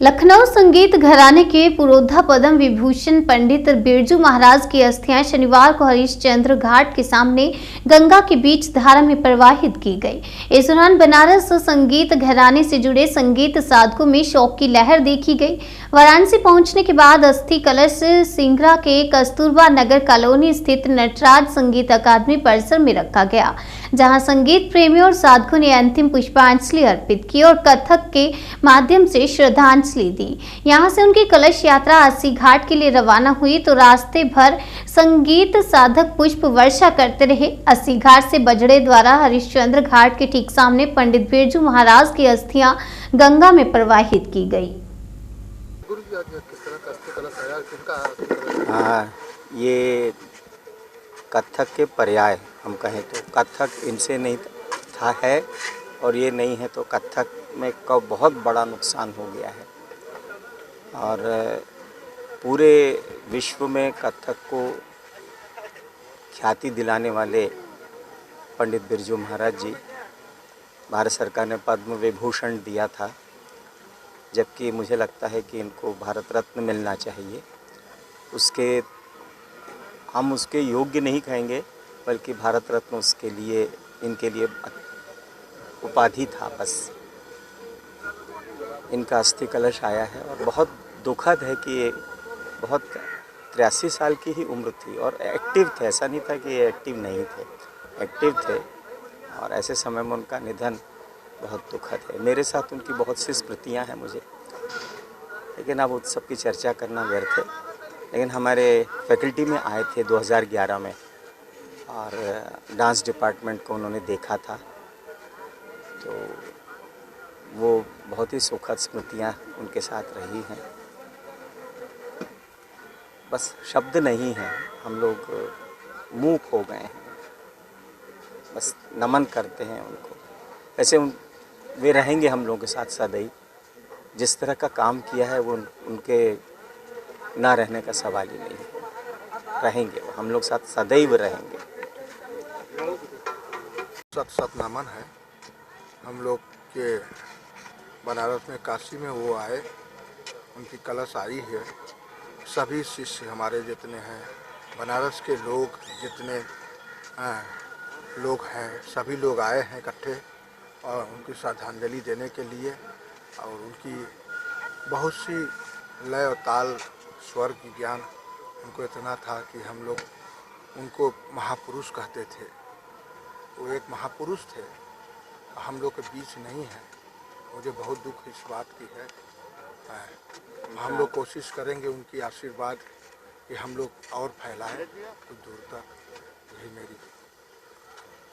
लखनऊ संगीत घराने के पुरोधा पद्म विभूषण पंडित बिरजू महाराज की अस्थियां शनिवार को हरिश्चंद्र घाट के सामने गंगा के बीच धारा में प्रवाहित की गई। इस दौरान बनारस संगीत घराने से जुड़े संगीत साधकों में शोक की लहर देखी गई। वाराणसी पहुंचने के बाद अस्थि कलश सिंगरा के कस्तूरबा नगर कॉलोनी स्थित नटराज संगीत अकादमी परिसर में रखा गया, जहां संगीत प्रेमियों और साधकों ने अंतिम पुष्पांजलि अर्पित की और कथक के माध्यम से श्रद्धांजलि दी। यहां से उनकी कलश यात्रा अस्सी घाट के लिए रवाना हुई तो रास्ते भर संगीत साधक पुष्प वर्षा करते रहे। अस्सी घाट से बजड़े द्वारा हरिश्चंद्र घाट के ठीक सामने पंडित बिरजू महाराज की अस्थियां गंगा में प्रवाहित की गई। ये कथक के पर्याय हम कहें तो कथक इनसे नहीं था है, और ये नहीं है तो कथक में का बहुत बड़ा नुकसान हो गया है। और पूरे विश्व में कथक को ख्याति दिलाने वाले पंडित बिरजू महाराज जी, भारत सरकार ने पद्म विभूषण दिया था, जबकि मुझे लगता है कि इनको भारत रत्न मिलना चाहिए। हम उसके योग्य नहीं कहेंगे, बल्कि भारत रत्न उसके लिए इनके लिए उपाधि था बस। इनका अस्थि कलश आया है और बहुत दुखद है कि ये बहुत 83 साल की ही उम्र थी और एक्टिव थे। ऐसा नहीं था कि ये एक्टिव नहीं थे, एक्टिव थे, और ऐसे समय में उनका निधन बहुत दुखद है। मेरे साथ उनकी बहुत सी स्मृतियाँ हैं मुझे, लेकिन अब उस सब की चर्चा करना व्यर्थ है। लेकिन हमारे फैकल्टी में आए थे 2011 में और डांस डिपार्टमेंट को उन्होंने देखा था, तो वो बहुत ही सुखद स्मृतियाँ उनके साथ रही हैं। बस शब्द नहीं हैं, हम लोग मूक हो गए हैं, बस नमन करते हैं उनको। ऐसे वे रहेंगे हम लोगों के साथ सदैव। जिस तरह का काम किया है वो उनके ना रहने का सवाल ही नहीं है। रहेंगे वो, हम लोग साथ सदैव रहेंगे। सत नमन है। हम लोग के बनारस में काशी में वो आए, उनकी कलश आई है। सभी शिष्य हमारे जितने हैं, बनारस के लोग जितने लोग हैं, सभी लोग आए हैं इकट्ठे और उनकी श्रद्धांजलि देने के लिए। और उनकी बहुत सी लय और ताल स्वर की ज्ञान उनको इतना था कि हम लोग उनको महापुरुष कहते थे। वो एक महापुरुष थे, हम लोग के बीच नहीं है। मुझे बहुत दुख इस बात की है। हम लोग कोशिश करेंगे उनकी आशीर्वाद कि हम लोग और फैलाएं कुछ दूर तक।